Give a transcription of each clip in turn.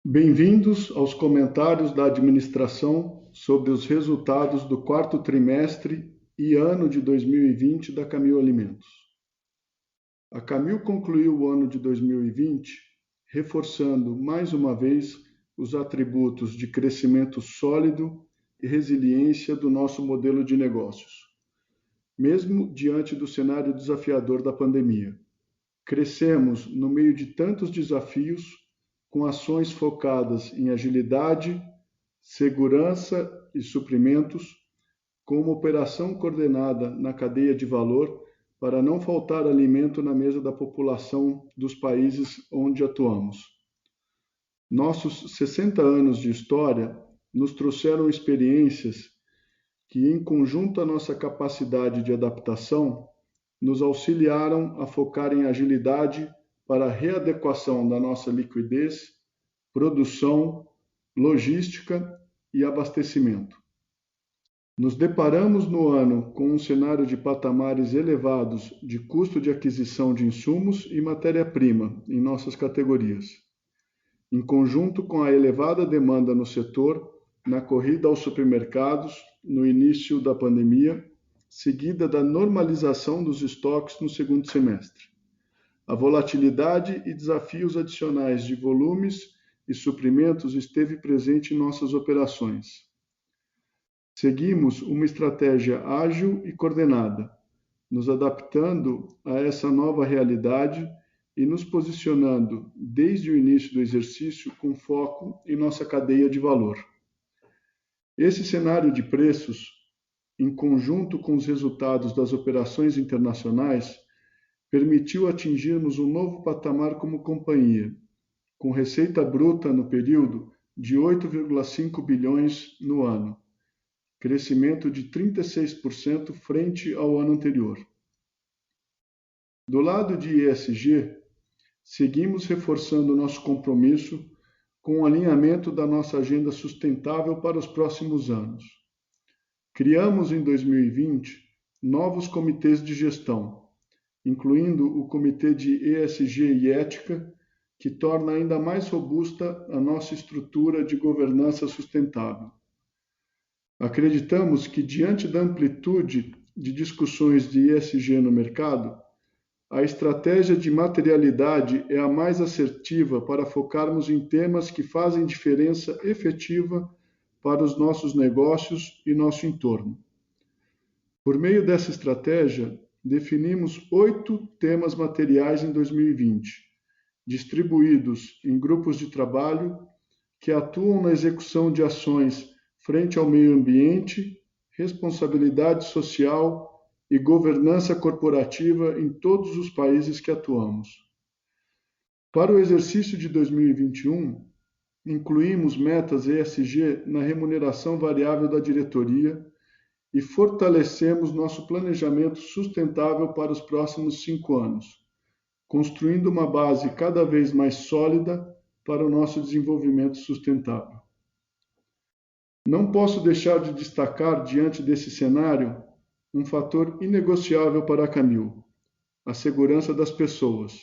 Bem-vindos aos comentários da administração sobre os resultados do quarto trimestre e ano de 2020 da Camil Alimentos. A Camil concluiu o ano de 2020 reforçando mais uma vez os atributos de crescimento sólido e resiliência do nosso modelo de negócios, mesmo diante do cenário desafiador da pandemia. Crescemos no meio de tantos desafios, com ações focadas em agilidade, segurança e suprimentos, com uma operação coordenada na cadeia de valor para não faltar alimento na mesa da população dos países onde atuamos. Nossos 60 anos de história nos trouxeram experiências que, em conjunto à nossa capacidade de adaptação, nos auxiliaram a focar em agilidade para a readequação da nossa liquidez, produção, logística e abastecimento. Nos deparamos no ano com um cenário de patamares elevados de custo de aquisição de insumos e matéria-prima em nossas categorias, em conjunto com a elevada demanda no setor, na corrida aos supermercados no início da pandemia, seguida da normalização dos estoques no segundo semestre. A volatilidade e desafios adicionais de volumes e suprimentos esteve presente em nossas operações. Seguimos uma estratégia ágil e coordenada, nos adaptando a essa nova realidade e nos posicionando desde o início do exercício com foco em nossa cadeia de valor. Esse cenário de preços, em conjunto com os resultados das operações internacionais, permitiu atingirmos um novo patamar como companhia, com receita bruta no período de 8,5 bilhões no ano, crescimento de 36% frente ao ano anterior. Do lado de ESG, seguimos reforçando nosso compromisso com o alinhamento da nossa agenda sustentável para os próximos anos. Criamos em 2020 novos comitês de gestão, incluindo o Comitê de ESG e Ética, que torna ainda mais robusta a nossa estrutura de governança sustentável. Acreditamos que, diante da amplitude de discussões de ESG no mercado, a estratégia de materialidade é a mais assertiva para focarmos em temas que fazem diferença efetiva para os nossos negócios e nosso entorno. Por meio dessa estratégia, definimos 8 temas materiais em 2020, distribuídos em grupos de trabalho que atuam na execução de ações frente ao meio ambiente, responsabilidade social e governança corporativa em todos os países que atuamos. Para o exercício de 2021, incluímos metas ESG na remuneração variável da diretoria e fortalecemos nosso planejamento sustentável para os próximos 5 anos, construindo uma base cada vez mais sólida para o nosso desenvolvimento sustentável. Não posso deixar de destacar, diante desse cenário, um fator inegociável para a Camil: a segurança das pessoas.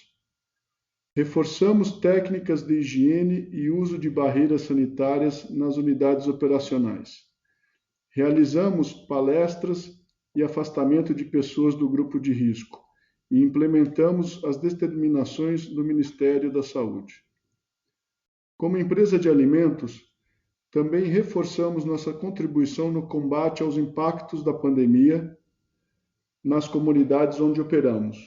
Reforçamos técnicas de higiene e uso de barreiras sanitárias nas unidades operacionais. Realizamos palestras e afastamento de pessoas do grupo de risco e implementamos as determinações do Ministério da Saúde. Como empresa de alimentos, também reforçamos nossa contribuição no combate aos impactos da pandemia nas comunidades onde operamos,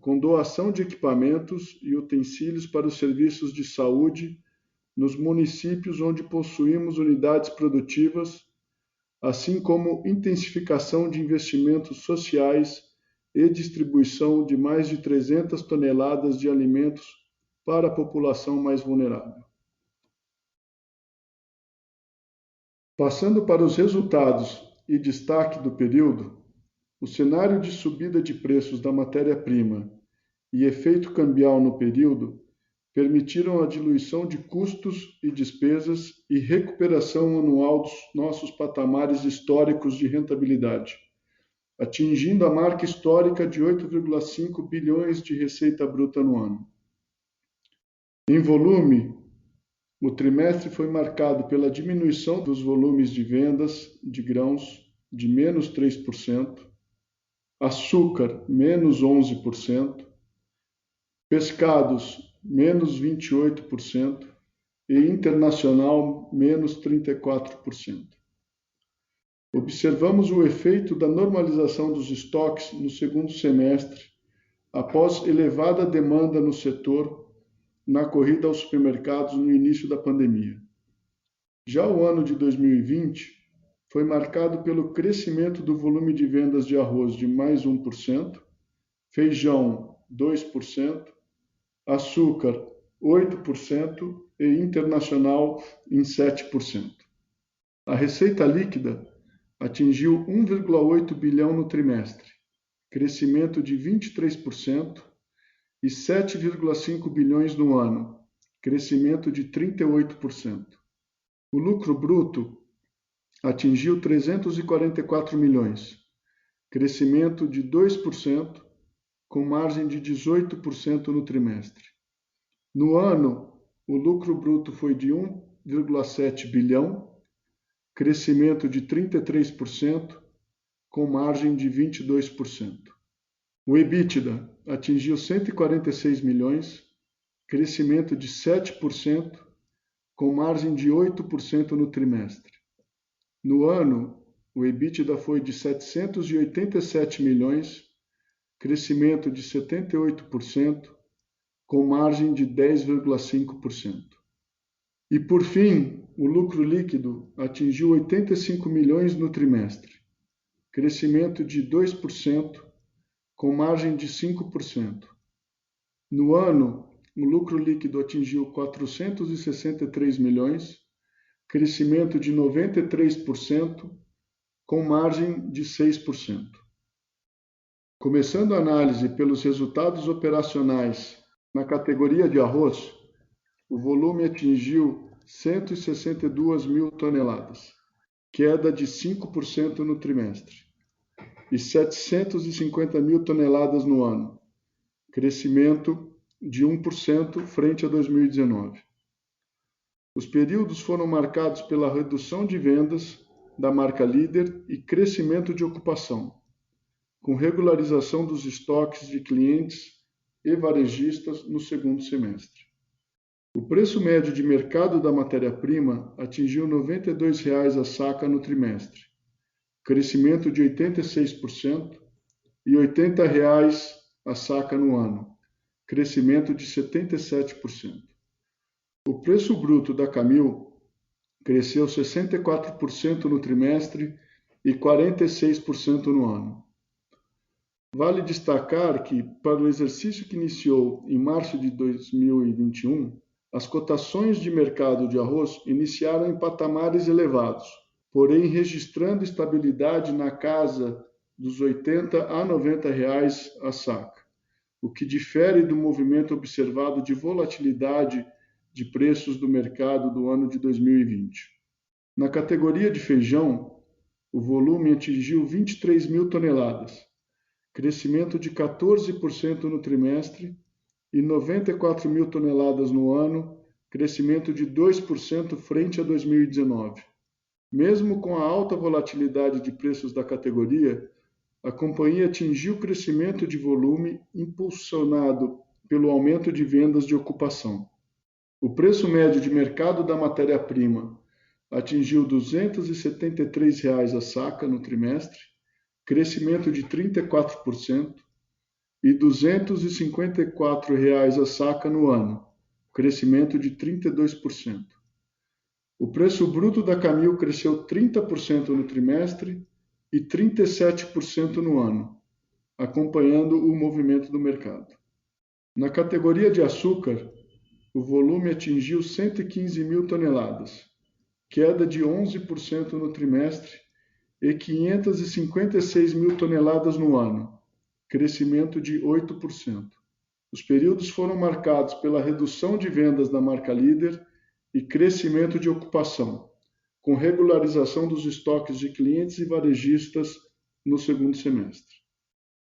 com doação de equipamentos e utensílios para os serviços de saúde nos municípios onde possuímos unidades produtivas, assim como intensificação de investimentos sociais e distribuição de mais de 300 toneladas de alimentos para a população mais vulnerável. Passando para os resultados e destaque do período, o cenário de subida de preços da matéria-prima e efeito cambial no período permitiram a diluição de custos e despesas e recuperação anual dos nossos patamares históricos de rentabilidade, atingindo a marca histórica de 8,5 bilhões de receita bruta no ano. Em volume, O trimestre foi marcado pela diminuição dos volumes de vendas de grãos de menos 3%, açúcar menos 11%, pescados menos 28% e internacional menos 34%. Observamos o efeito da normalização dos estoques no segundo semestre, após elevada demanda no setor na corrida aos supermercados no início da pandemia. Já o ano de 2020 foi marcado pelo crescimento do volume de vendas de arroz de mais 1%, feijão 2%, açúcar 8% e internacional em 7%. A receita líquida atingiu 1,8 bilhão no trimestre, crescimento de 23%, e 7,5 bilhões no ano, crescimento de 38%. O lucro bruto atingiu 344 milhões, crescimento de 2%, com margem de 18% no trimestre. No ano, o lucro bruto foi de 1,7 bilhão, crescimento de 33%, com margem de 22%. O EBITDA atingiu 146 milhões, crescimento de 7%, com margem de 8% no trimestre. No ano, o EBITDA foi de 787 milhões, crescimento de 78%, com margem de 10,5%. E, por fim, o lucro líquido atingiu 85 milhões no trimestre, crescimento de 2%, com margem de 5%. No ano, o lucro líquido atingiu 463 milhões, crescimento de 93%, com margem de 6%. Começando a análise pelos resultados operacionais na categoria de arroz, o volume atingiu 162 mil toneladas, queda de 5% no trimestre, e 750 mil toneladas no ano, crescimento de 1% frente a 2019. Os períodos foram marcados pela redução de vendas da marca líder e crescimento de ocupação, com regularização dos estoques de clientes e varejistas no segundo semestre. O preço médio de mercado da matéria-prima atingiu R$ 92 a saca no trimestre, crescimento de 86%, e R$ 80 a saca no ano, crescimento de 77%. O preço bruto da Camil cresceu 64% no trimestre e 46% no ano. Vale destacar que, para o exercício que iniciou em março de 2021, as cotações de mercado de arroz iniciaram em patamares elevados, porém registrando estabilidade na casa dos R$ 80 a R$ 90 a saca, o que difere do movimento observado de volatilidade de preços do mercado do ano de 2020. Na categoria de feijão, o volume atingiu 23 mil toneladas, crescimento de 14% no trimestre e 94 mil toneladas no ano, crescimento de 2% frente a 2019. Mesmo com a alta volatilidade de preços da categoria, a companhia atingiu crescimento de volume impulsionado pelo aumento de vendas de ocupação. O preço médio de mercado da matéria-prima atingiu R$ 273 a saca no trimestre, crescimento de 34%, e R$ 254 a saca no ano, crescimento de 32%. O preço bruto da Camil cresceu 30% no trimestre e 37% no ano, acompanhando o movimento do mercado. Na categoria de açúcar, o volume atingiu 115 mil toneladas, queda de 11% no trimestre e 556 mil toneladas no ano, crescimento de 8%. Os períodos foram marcados pela redução de vendas da marca líder e crescimento de ocupação, com regularização dos estoques de clientes e varejistas no segundo semestre.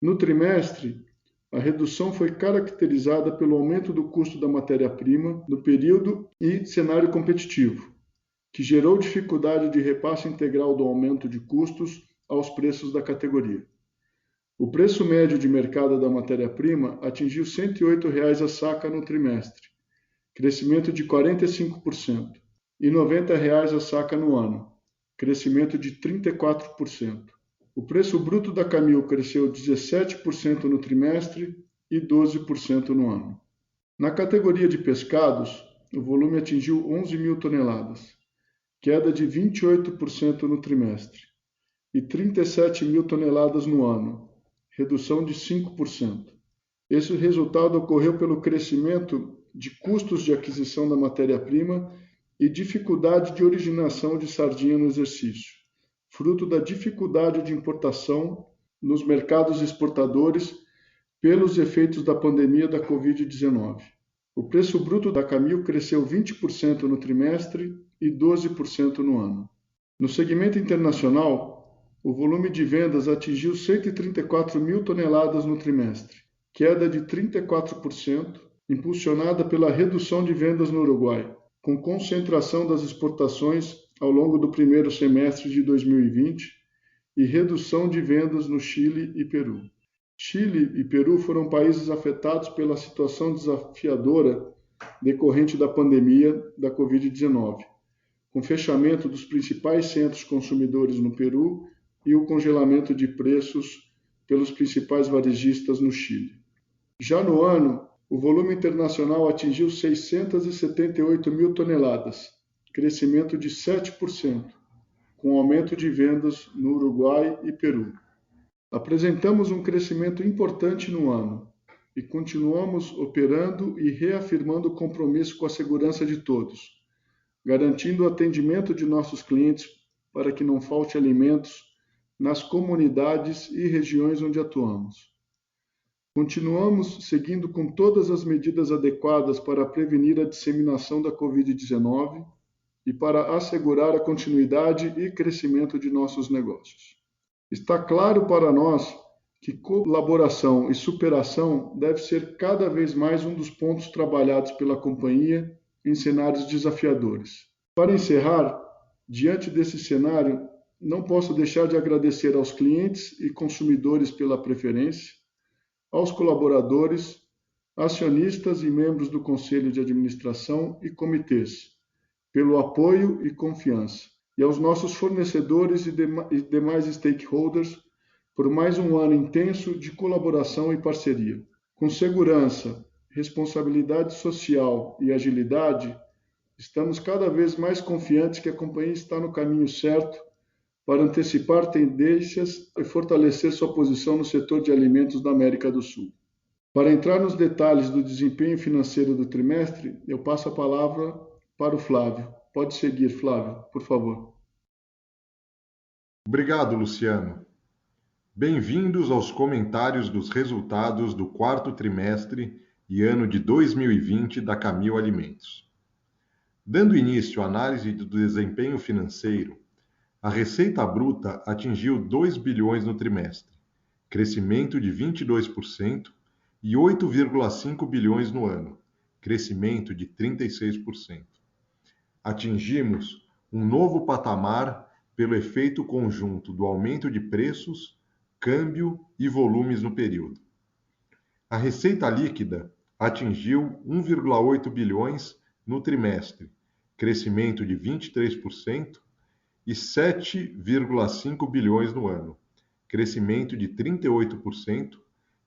No trimestre, A redução foi caracterizada pelo aumento do custo da matéria-prima no período e cenário competitivo, que gerou dificuldade de repasse integral do aumento de custos aos preços da categoria. O preço médio de mercado da matéria-prima atingiu R$ 108 a saca no trimestre, crescimento de 45%, e R$ 90 a saca no ano, crescimento de 34%. O preço bruto da Camil cresceu 17% no trimestre e 12% no ano. Na categoria de pescados, o volume atingiu 11 mil toneladas, queda de 28% no trimestre, e 37 mil toneladas no ano, redução de 5%. Esse resultado ocorreu pelo crescimento de custos de aquisição da matéria-prima e dificuldade de originação de sardinha no exercício, fruto da dificuldade de importação nos mercados exportadores pelos efeitos da pandemia da Covid-19. O preço bruto da Camil cresceu 20% no trimestre e 12% no ano. No segmento internacional, o volume de vendas atingiu 134 mil toneladas no trimestre, queda de 34%, impulsionada pela redução de vendas no Uruguai, com concentração das exportações ao longo do primeiro semestre de 2020 e redução de vendas no Chile e Peru. Chile e Peru foram países afetados pela situação desafiadora decorrente da pandemia da Covid-19, com fechamento dos principais centros consumidores no Peru e o congelamento de preços pelos principais varejistas no Chile. Já no ano, o volume internacional atingiu 678 mil toneladas, crescimento de 7%, com aumento de vendas no Uruguai e Peru. Apresentamos um crescimento importante no ano e continuamos operando e reafirmando o compromisso com a segurança de todos, garantindo o atendimento de nossos clientes para que não falte alimentos nas comunidades e regiões onde atuamos. Continuamos seguindo com todas as medidas adequadas para prevenir a disseminação da Covid-19 e para assegurar a continuidade e crescimento de nossos negócios. Está claro para nós que colaboração e superação deve ser cada vez mais um dos pontos trabalhados pela companhia em cenários desafiadores. Para encerrar, diante desse cenário, não posso deixar de agradecer aos clientes e consumidores pela preferência, aos colaboradores, acionistas e membros do Conselho de Administração e comitês, pelo apoio e confiança, e aos nossos fornecedores e demais stakeholders por mais um ano intenso de colaboração e parceria. Com segurança, responsabilidade social e agilidade, estamos cada vez mais confiantes que a companhia está no caminho certo para antecipar tendências e fortalecer sua posição no setor de alimentos da América do Sul. Para entrar nos detalhes do desempenho financeiro do trimestre, eu passo a palavra para o Flávio. Pode seguir, Flávio, por favor. Obrigado, Luciano. Bem-vindos aos comentários dos resultados do quarto trimestre e ano de 2020 da Camil Alimentos. Dando início à análise do desempenho financeiro, a receita bruta atingiu 2 bilhões no trimestre, crescimento de 22%, e 8,5 bilhões no ano, crescimento de 36%. Atingimos um novo patamar pelo efeito conjunto do aumento de preços, câmbio e volumes no período. A receita líquida atingiu 1,8 bilhões no trimestre, crescimento de 23%, e 7,5 bilhões no ano, crescimento de 38%,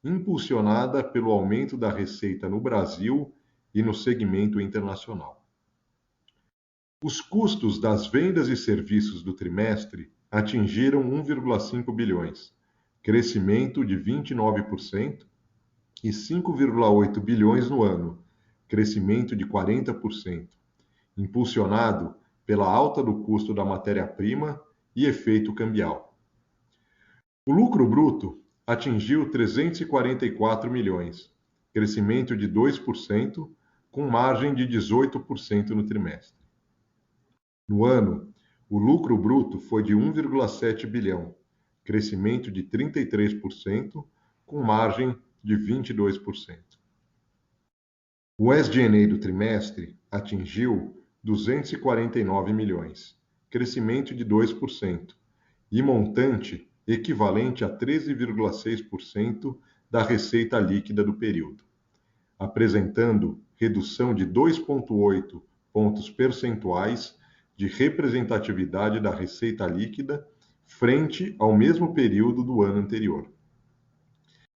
impulsionada pelo aumento da receita no Brasil e no segmento internacional. Os custos das vendas e serviços do trimestre atingiram 1,5 bilhões, crescimento de 29%, e 5,8 bilhões no ano, crescimento de 40%, impulsionado pela alta do custo da matéria-prima e efeito cambial. O lucro bruto atingiu 344 milhões, crescimento de 2%, com margem de 18% no trimestre. No ano, o lucro bruto foi de 1,7 bilhão, crescimento de 33%, com margem de 22%. O SG&A do trimestre atingiu 249 milhões, crescimento de 2%, e montante equivalente a 13,6% da receita líquida do período, apresentando redução de 2,8 pontos percentuais de representatividade da receita líquida frente ao mesmo período do ano anterior.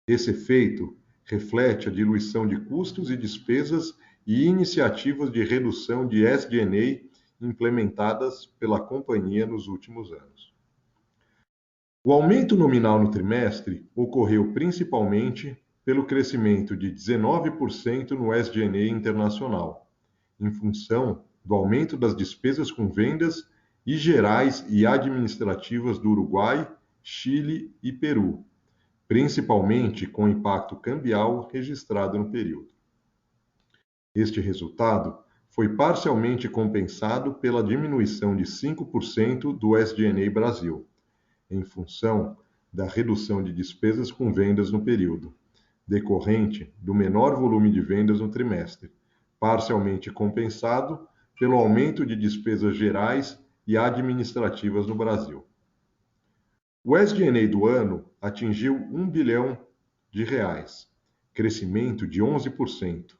Esse efeito reflete a diluição de custos e despesas e iniciativas de redução de SG&A implementadas pela companhia nos últimos anos. O aumento nominal no trimestre ocorreu principalmente pelo crescimento de 19% no SG&A internacional, em função do aumento das despesas com vendas e gerais e administrativas do Uruguai, Chile e Peru, principalmente com impacto cambial registrado no período. Este resultado foi parcialmente compensado pela diminuição de 5% do SG&A Brasil, em função da redução de despesas com vendas no período, decorrente do menor volume de vendas no trimestre, parcialmente compensado pelo aumento de despesas gerais e administrativas no Brasil. O SG&A do ano atingiu R$ 1 bilhão, crescimento de 11%,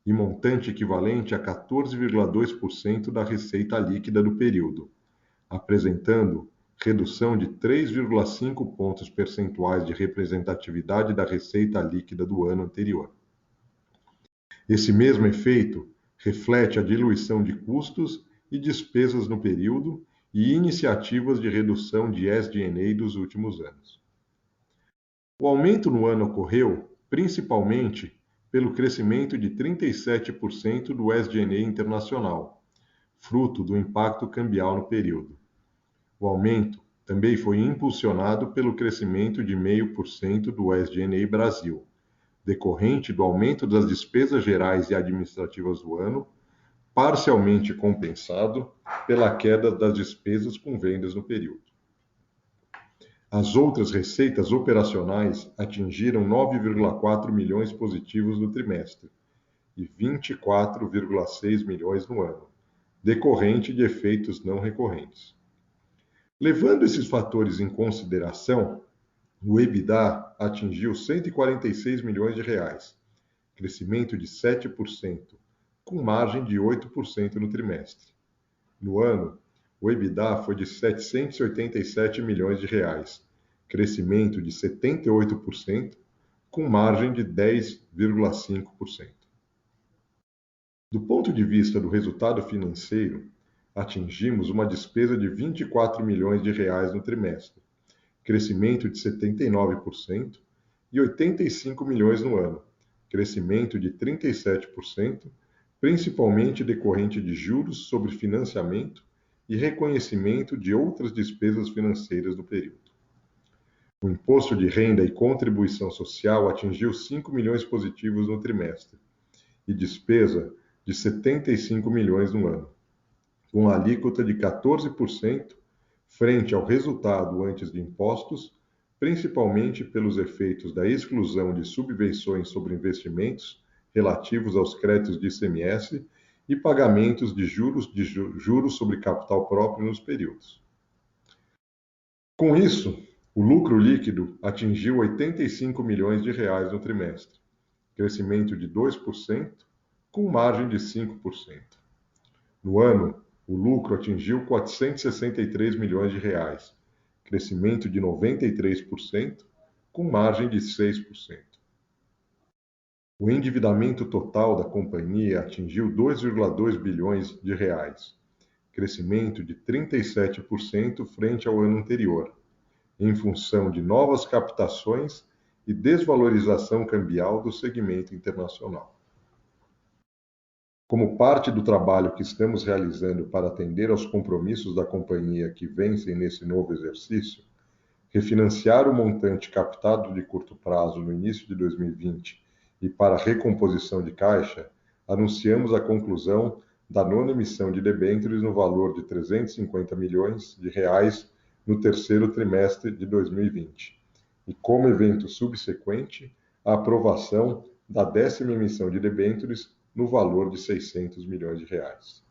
e montante equivalente a 14,2% da receita líquida do período, apresentando redução de 3,5 pontos percentuais de representatividade da receita líquida do ano anterior. Esse mesmo efeito reflete a diluição de custos e despesas no período e iniciativas de redução de SG&A dos últimos anos. O aumento no ano ocorreu principalmente pelo crescimento de 37% do SG&A internacional, fruto do impacto cambial no período. O aumento também foi impulsionado pelo crescimento de 0,5% do SG&A Brasil, decorrente do aumento das despesas gerais e administrativas do ano, parcialmente compensado pela queda das despesas com vendas no período. As outras receitas operacionais atingiram 9,4 milhões positivos no trimestre e 24,6 milhões no ano, decorrente de efeitos não recorrentes. Levando esses fatores em consideração, o EBITDA atingiu 146 milhões de reais, crescimento de 7%, com margem de 8% no trimestre. No ano, o EBITDA foi de 787 milhões de reais, crescimento de 78%, com margem de 10,5%. Do ponto de vista do resultado financeiro, atingimos uma despesa de 24 milhões de reais no trimestre, crescimento de 79%, e 85 milhões no ano, crescimento de 37%, principalmente decorrente de juros sobre financiamento e reconhecimento de outras despesas financeiras do período. O imposto de renda e contribuição social atingiu 5 milhões positivos no trimestre e despesa de 75 milhões no ano, com a alíquota de 14% frente ao resultado antes de impostos, principalmente pelos efeitos da exclusão de subvenções sobre investimentos relativos aos créditos de ICMS e pagamentos de juros sobre capital próprio nos períodos. Com isso, o lucro líquido atingiu 85 milhões de reais no trimestre, crescimento de 2%, com margem de 5%. No ano, o lucro atingiu 463 milhões de reais, crescimento de 93%, com margem de 6%. O endividamento total da companhia atingiu 2,2 bilhões de reais, crescimento de 37% frente ao ano anterior, em função de novas captações e desvalorização cambial do segmento internacional. Como parte do trabalho que estamos realizando para atender aos compromissos da companhia que vencem nesse novo exercício, refinanciar o montante captado de curto prazo no início de 2020 e para recomposição de caixa, anunciamos a conclusão da nona emissão de debêntures no valor de 350 milhões de reais no terceiro trimestre de 2020. E como evento subsequente, a aprovação da 10ª emissão de debêntures no valor de R$ 600 milhões.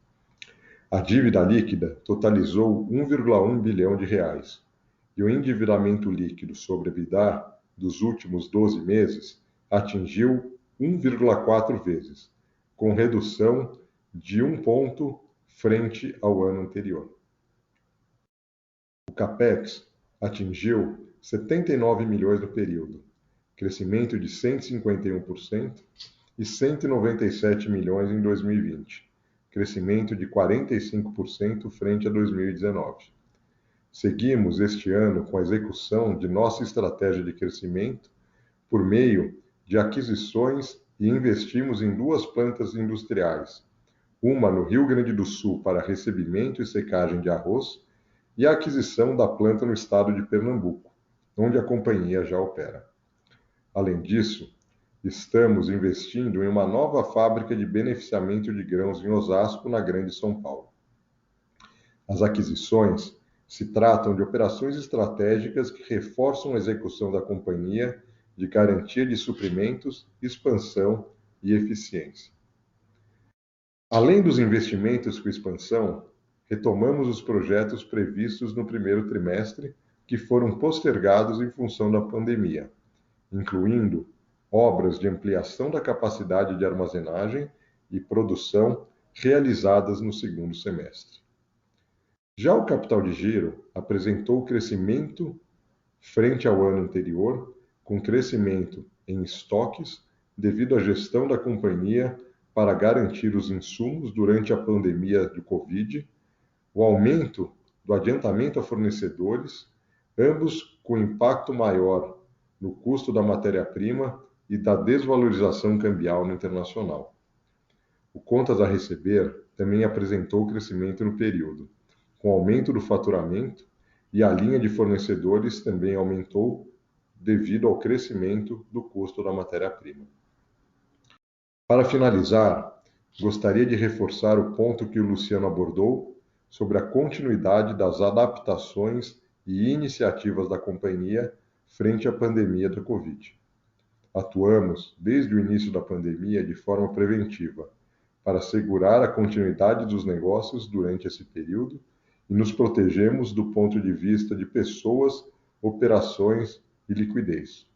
A dívida líquida totalizou R$ 1,1 bilhão e o endividamento líquido sobre EBITDA dos últimos 12 meses atingiu 1,4 vezes, com redução de 1 ponto frente ao ano anterior. O CAPEX atingiu R$ 79 milhões no período, crescimento de 151%, e R$ 197 milhões em 2020, crescimento de 45% frente a 2019. Seguimos este ano com a execução de nossa estratégia de crescimento por meio de aquisições e investimos em 2 plantas industriais, uma no Rio Grande do Sul para recebimento e secagem de arroz e a aquisição da planta no estado de Pernambuco, onde a companhia já opera. Além disso, estamos investindo em uma nova fábrica de beneficiamento de grãos em Osasco, na Grande São Paulo. As aquisições se tratam de operações estratégicas que reforçam a execução da companhia de garantia de suprimentos, expansão e eficiência. Além dos investimentos com expansão, retomamos os projetos previstos no primeiro trimestre que foram postergados em função da pandemia, incluindo obras de ampliação da capacidade de armazenagem e produção realizadas no segundo semestre. Já o capital de giro apresentou crescimento frente ao ano anterior, com crescimento em estoques devido à gestão da companhia para garantir os insumos durante a pandemia de Covid, o aumento do adiantamento a fornecedores, ambos com impacto maior no custo da matéria-prima e da desvalorização cambial no internacional. O contas a receber também apresentou crescimento no período, com aumento do faturamento, e a linha de fornecedores também aumentou devido ao crescimento do custo da matéria-prima. Para finalizar, gostaria de reforçar o ponto que o Luciano abordou sobre a continuidade das adaptações e iniciativas da companhia frente à pandemia da Covid. Atuamos desde o início da pandemia de forma preventiva, para assegurar a continuidade dos negócios durante esse período e nos protegemos do ponto de vista de pessoas, operações e liquidez.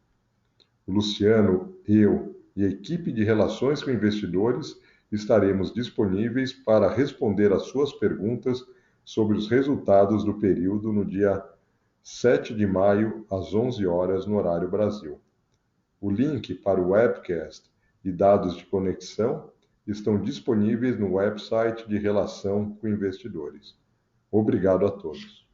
O Luciano, eu e a equipe de relações com investidores estaremos disponíveis para responder às suas perguntas sobre os resultados do período no dia 7 de maio, às 11 horas, no horário Brasil. O link para o webcast e dados de conexão estão disponíveis no website de relação com investidores. Obrigado a todos.